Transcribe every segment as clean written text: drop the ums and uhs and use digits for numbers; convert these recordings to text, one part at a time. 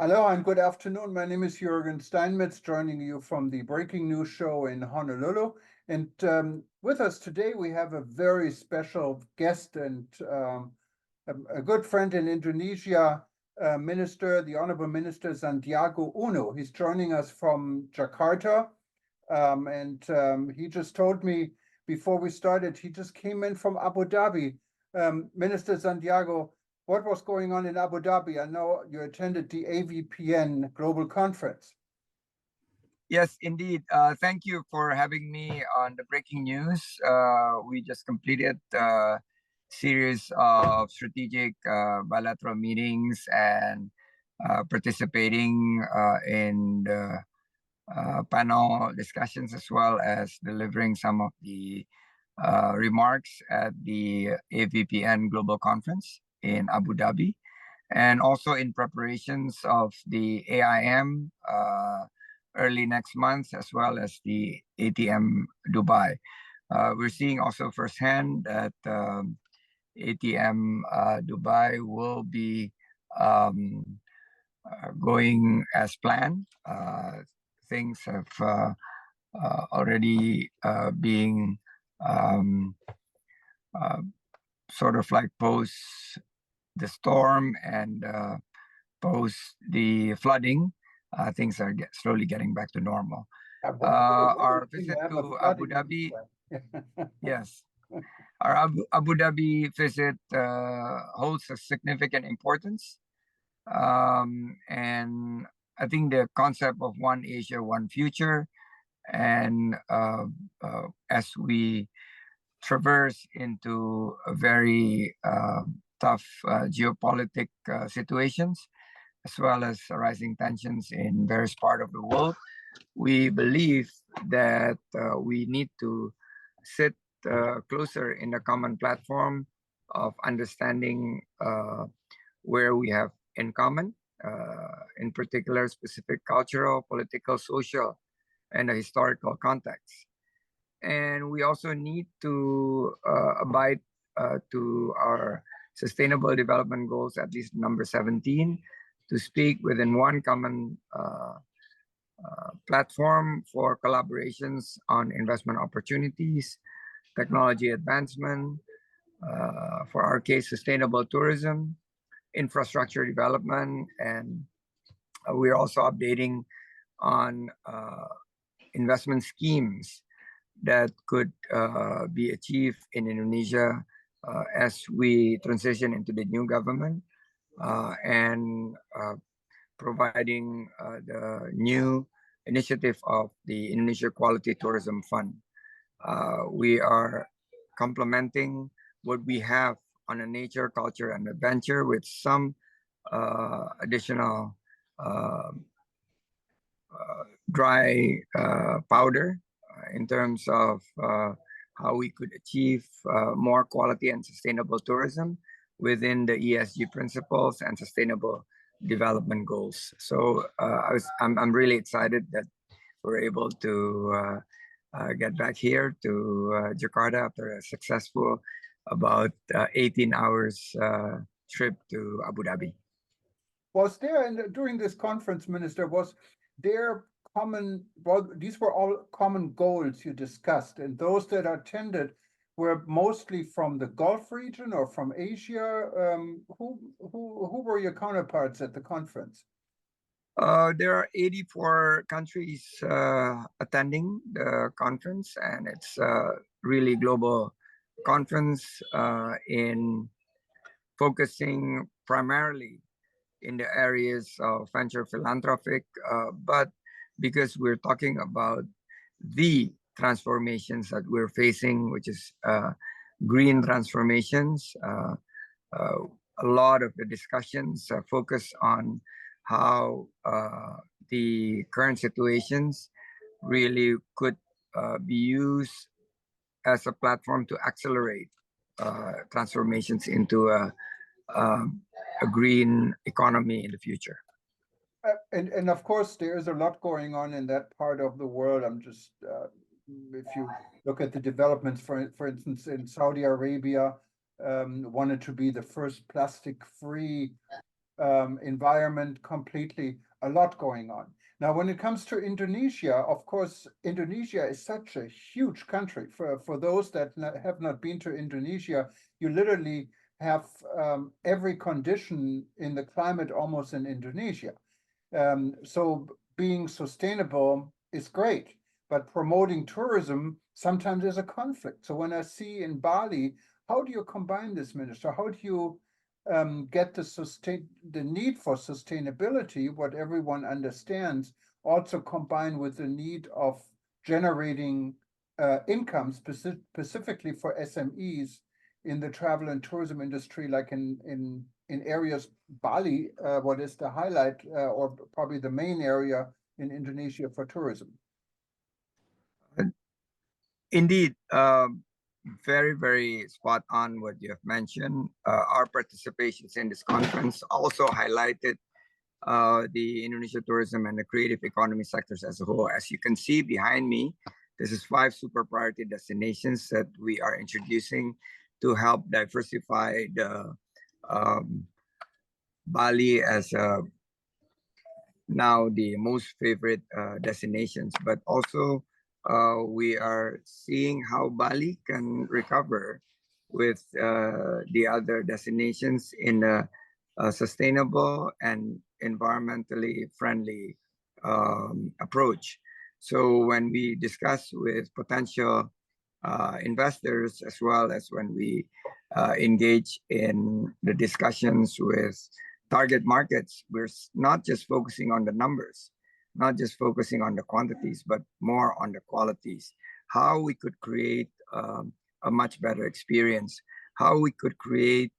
Hello and good afternoon. My name is Juergen Steinmetz, joining you from the Breaking News Show in Honolulu. And with us today, we have a very special guest and a good friend in Indonesia, the Honorable Minister Sandiaga Uno. He's joining us from Jakarta. He just told me before we started, he just came in from Abu Dhabi. Minister Sandiago, what was going on in Abu Dhabi? I know you attended the AVPN Global Conference. Yes, indeed. Thank you for having me on the breaking news. We just completed a series of strategic bilateral meetings and participating in the panel discussions, as well as delivering some of the remarks at the AVPN Global Conference in Abu Dhabi, and also in preparations of the AIM early next month, as well as the ATM Dubai. We're seeing also firsthand that ATM Dubai will be going as planned. Things have already being sort of like post the storm and post the flooding, things are slowly getting back to normal. Our visit to Abu Dhabi, yes, our Abu Dhabi visit holds a significant importance. And I think the concept of one Asia, one future, and as we traverse into a very tough geopolitical situations, as well as rising tensions in various parts of the world, we believe that we need to sit closer in a common platform of understanding where we have in common, in particular specific cultural, political, social, and a historical context. And we also need to abide to our Sustainable Development Goals, at least number 17, to speak within one common platform for collaborations on investment opportunities, technology advancement, for our case, sustainable tourism, infrastructure development, and we're also updating on investment schemes that could be achieved in Indonesia as we transition into the new government, and providing the new initiative of the Indonesia Quality Tourism Fund. We are complementing what we have on a nature, culture, and adventure with some additional dry powder in terms of how we could achieve more quality and sustainable tourism within the ESG principles and sustainable development goals. So I'm really excited that we're able to get back here to Jakarta after a successful about 18 hours trip to Abu Dhabi. Was there, during this conference, Minister, was there these were all common goals you discussed, and those that attended were mostly from the Gulf region or from Asia? Who were your counterparts at the conference? There are 84 countries attending the conference, and it's a really global conference in focusing primarily in the areas of venture philanthropic, but because we're talking about the transformations that we're facing, which is green transformations, a lot of the discussions focus on how the current situations really could be used as a platform to accelerate transformations into a green economy in the future. And of course, there is a lot going on in that part of the world. I'm just, if you look at the developments, for instance, in Saudi Arabia, wanted to be the first plastic-free environment completely, a lot going on. Now, when it comes to Indonesia, of course, Indonesia is such a huge country. For those that have not been to Indonesia, you literally have every condition in the climate almost in Indonesia. So being sustainable is great, but promoting tourism sometimes is a conflict. So when I see in Bali, how do you combine this, Minister? How do you get the need for sustainability, what everyone understands, also combined with the need of generating income specifically for SMEs in the travel and tourism industry, like in areas, Bali, what is the highlight or probably the main area in Indonesia for tourism? Indeed, very, very spot on what you have mentioned. Our participations in this conference also highlighted the Indonesia tourism and the creative economy sectors as a whole. As you can see behind me, this is 5 super priority destinations that we are introducing to help diversify the Bali as now the most favorite destinations, but also we are seeing how Bali can recover with the other destinations in a sustainable and environmentally friendly approach. So when we discuss with potential investors, as well as when we engage in the discussions with target markets, we're not just focusing on the numbers, not just focusing on the quantities, but more on the qualities. How we could create a much better experience, how we could create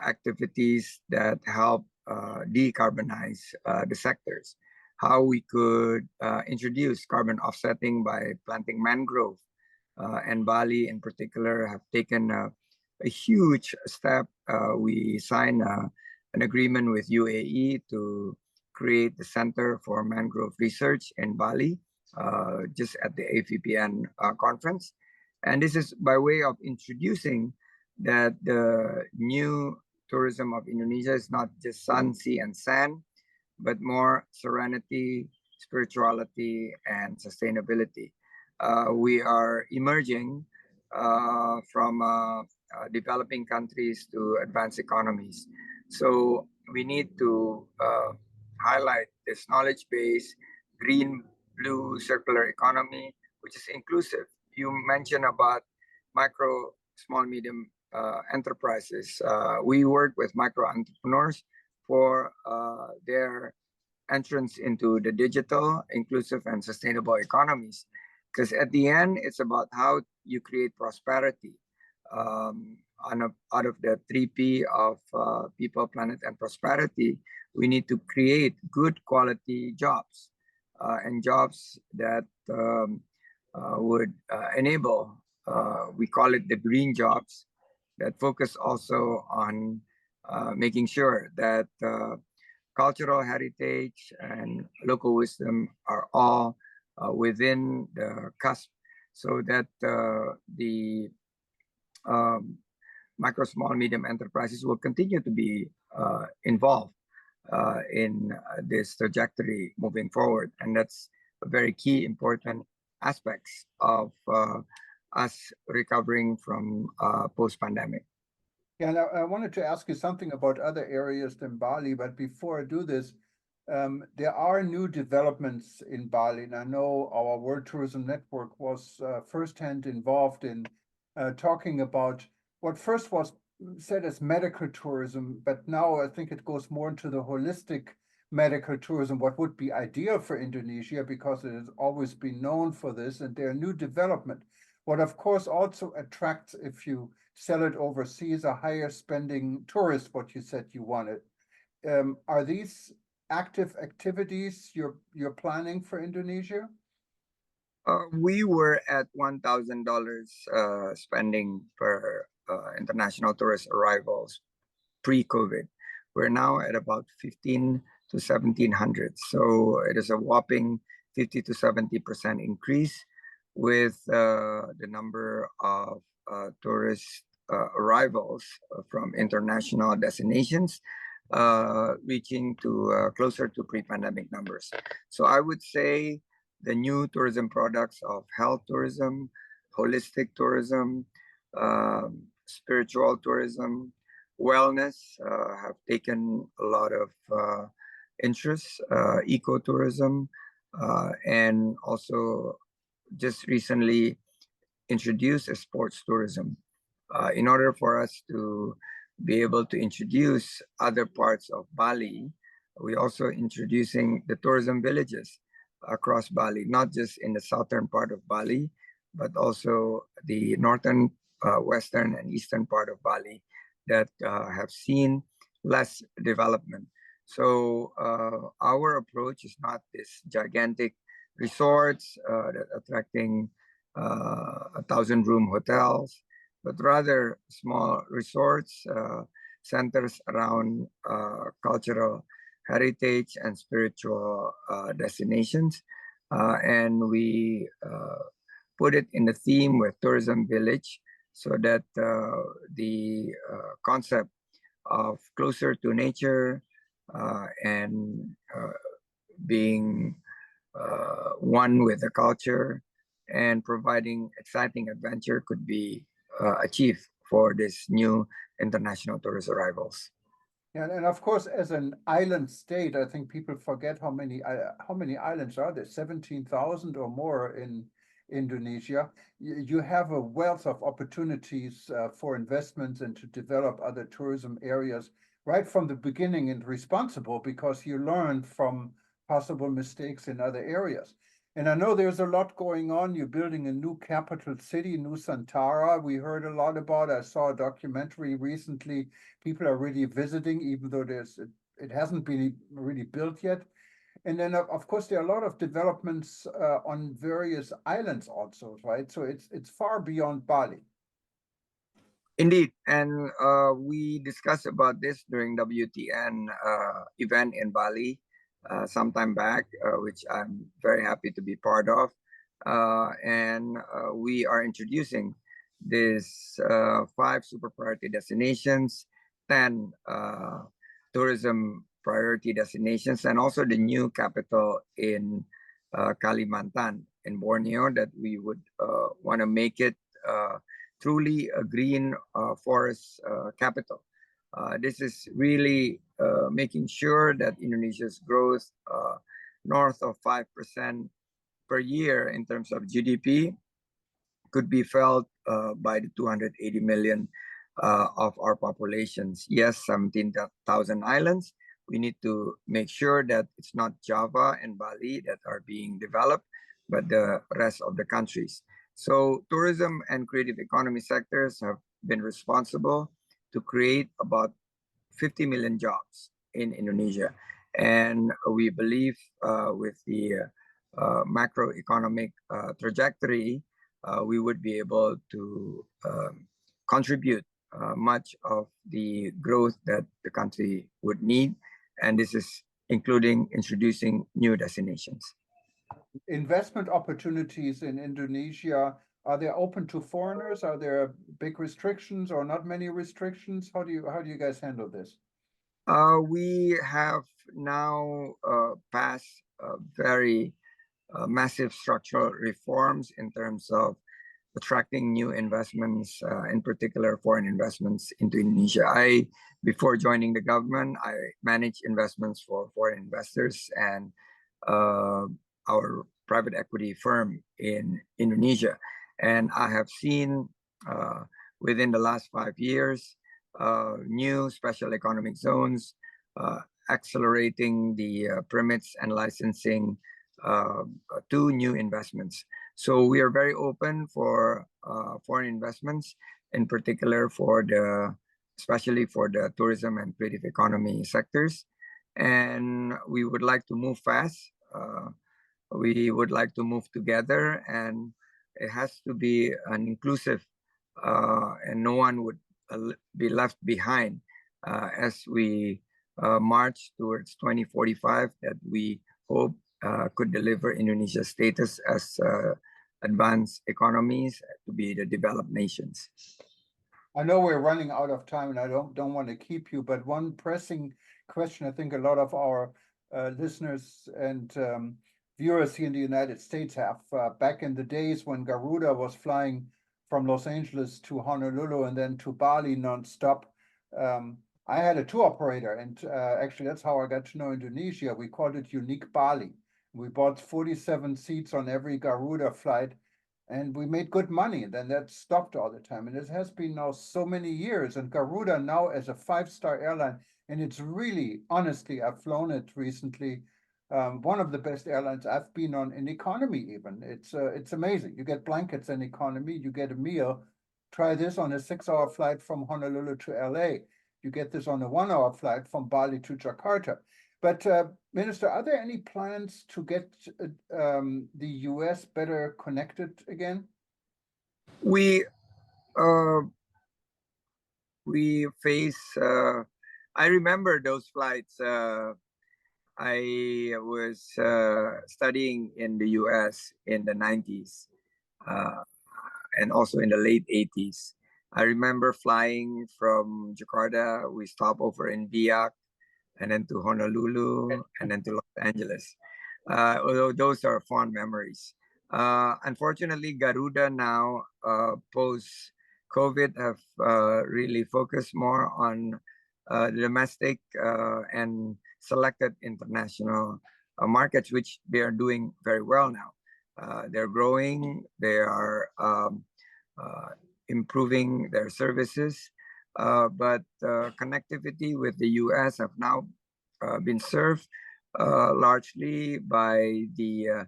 activities that help decarbonize the sectors, how we could introduce carbon offsetting by planting mangrove. And Bali in particular have taken a huge step. We signed an agreement with UAE to create the Center for Mangrove Research in Bali, just at the AVPN conference. And this is by way of introducing that the new tourism of Indonesia is not just sun, sea, and sand, but more serenity, spirituality, and sustainability. We are emerging from developing countries to advanced economies. So we need to highlight this knowledge base, green, blue, circular economy, which is inclusive. You mentioned about micro, small, medium enterprises. We work with micro entrepreneurs for their entrance into the digital, inclusive, and sustainable economies. Because at the end, it's about how you create prosperity out of the 3P of people, planet, and prosperity. We need to create good quality jobs and jobs that would enable, we call it the green jobs, that focus also on making sure that cultural heritage and local wisdom are all within the cusp, so that the micro, small, medium enterprises will continue to be involved in this trajectory moving forward. And that's a very key, important aspects of us recovering from post-pandemic. Yeah, and I wanted to ask you something about other areas than Bali, but before I do this, there are new developments in Bali, and I know our World Tourism Network was firsthand involved in talking about what first was said as medical tourism, but now I think it goes more into the holistic medical tourism, what would be ideal for Indonesia, because it has always been known for this, and there are new development. What of course also attracts, if you sell it overseas, a higher spending tourist, what you said you wanted. Are these active activities you're planning for Indonesia? We were at $1,000 spending per international tourist arrivals pre-COVID. We're now at about 15 to 1,700. So it is a whopping 50 to 70% increase with the number of tourist arrivals from international destinations. reaching to closer to pre-pandemic numbers. So I would say the new tourism products of health tourism, holistic tourism, spiritual tourism, wellness have taken a lot of interest, ecotourism, and also just recently introduced a sports tourism. In order for us to be able to introduce other parts of Bali, we also introducing the tourism villages across Bali, not just in the southern part of Bali, but also the northern, western, and eastern part of Bali that have seen less development. So our approach is not this gigantic resorts that attracting 1,000-room hotels, but rather small resorts, centers around cultural heritage and spiritual destinations. And we put it in the theme with tourism village so that the concept of closer to nature and being one with the culture and providing exciting adventure could be achieved for this new international tourist arrivals. Yeah, and of course, as an island state, I think people forget how many islands are there? 17,000 or more in Indonesia. You have a wealth of opportunities for investments and to develop other tourism areas right from the beginning, and responsible because you learn from possible mistakes in other areas. And I know there's a lot going on. You're building a new capital city, Nusantara. We heard a lot about. I saw a documentary recently. People are really visiting, even though it hasn't been really built yet. And then, of course, there are a lot of developments on various islands also, right? So it's far beyond Bali. Indeed, and we discussed about this during WTN event in Bali some time back, which I'm very happy to be part of. And we are introducing these 5 super priority destinations, 10 tourism priority destinations, and also the new capital in Kalimantan, in Borneo, that we would want to make it truly a green forest capital. This is really making sure that Indonesia's growth north of 5% per year in terms of GDP could be felt by the 280 million of our populations. Yes, 17,000 islands. We need to make sure that it's not Java and Bali that are being developed, but the rest of the countries. So tourism and creative economy sectors have been responsible to create about 50 million jobs in Indonesia. And we believe with the macroeconomic trajectory, we would be able to contribute much of the growth that the country would need. And this is including introducing new destinations. Investment opportunities in Indonesia, are they open to foreigners? Are there big restrictions or not many restrictions? How do you guys handle this? We have now passed very massive structural reforms in terms of attracting new investments, in particular foreign investments into Indonesia. Before joining the government, I managed investments for foreign investors and our private equity firm in Indonesia. And I have seen within the last 5 years, new special economic zones, accelerating the permits and licensing to new investments. So we are very open for foreign investments, in particular especially for the tourism and creative economy sectors. And we would like to move fast. We would like to move together, and it has to be an inclusive, and no one would be left behind as we march towards 2045 that we hope could deliver Indonesia's status as advanced economies to be the developed nations. I know we're running out of time and I don't want to keep you, but one pressing question I think a lot of our listeners and viewers here in the United States have. Back in the days when Garuda was flying from Los Angeles to Honolulu and then to Bali nonstop, I had a tour operator, and actually that's how I got to know Indonesia. We called it Unique Bali. We bought 47 seats on every Garuda flight, and we made good money. And then that stopped all the time. And it has been now so many years. And Garuda now as a 5-star airline, and it's really, honestly, I've flown it recently. One of the best airlines I've been on in economy even. It's amazing. You get blankets in economy, you get a meal. Try this on a 6-hour flight from Honolulu to LA. You get this on a 1-hour flight from Bali to Jakarta. But Minister, are there any plans to get the US better connected again? We face. I remember those flights. I was studying in the US in the 90s and also in the late 80s. I remember flying from Jakarta. We stopped over in Biak and then to Honolulu and then to Los Angeles. Although those are fond memories. Unfortunately, Garuda now, post COVID, have really focused more on domestic and selected international markets, which they are doing very well now. They're growing, they are improving their services, but connectivity with the US have now been served largely by the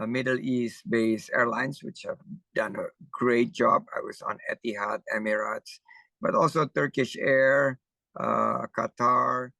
Middle East-based airlines, which have done a great job. I was on Etihad, Emirates, but also Turkish Air, Qatar,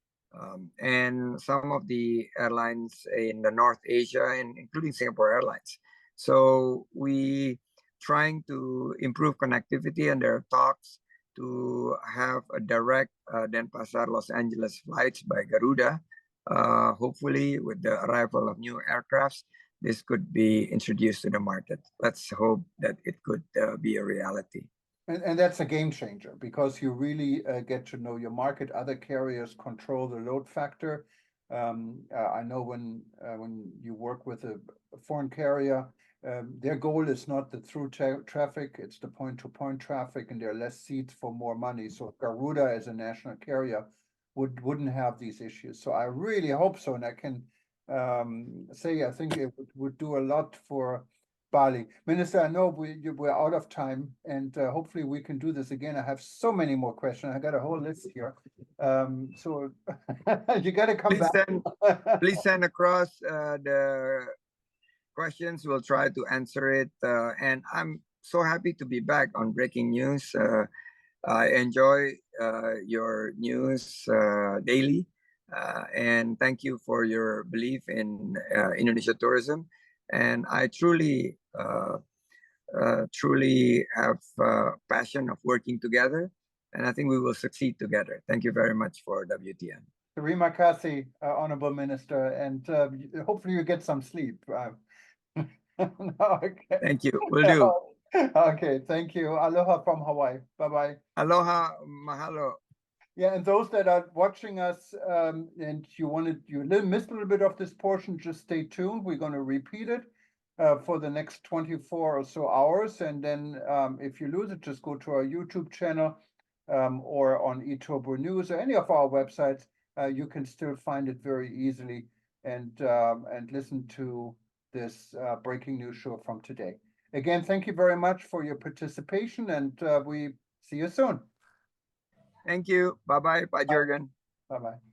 and some of the airlines in the North Asia, and including Singapore Airlines. So we trying to improve connectivity, and there are talks to have a direct Denpasar Los Angeles flights by Garuda. Hopefully, with the arrival of new aircrafts, this could be introduced to the market. Let's hope that it could be a reality. And that's a game changer because you really get to know your market. Other carriers control the load factor. I know when you work with a foreign carrier, their goal is not the through traffic, it's the point-to-point traffic, and there are less seats for more money. So Garuda as a national carrier wouldn't have these issues. So I really hope so, and I can say I think it would do a lot for Bali. Minister, I know we're out of time, and hopefully we can do this again. I have so many more questions. I got a whole list here. So you got to come back. Please send across the questions. We'll try to answer it. And I'm so happy to be back on Breaking News. I enjoy your news daily. And thank you for your belief in Indonesia tourism. And I truly have passion of working together, and I think we will succeed together. Thank you very much for WTN. Terima kasih, Honorable Minister, and hopefully you get some sleep. Okay. Thank you. Will do. Okay, thank you. Aloha from Hawaii. Bye-bye. Aloha, mahalo. Yeah, and those that are watching us and you missed a little bit of this portion, just stay tuned. We're going to repeat it for the next 24 or so hours. And then if you lose it, just go to our YouTube channel or on eTurbo News or any of our websites. You can still find it very easily and listen to this breaking news show from today. Again, thank you very much for your participation, and we see you soon. Thank you. Bye-bye. Bye, Juergen. Bye-bye.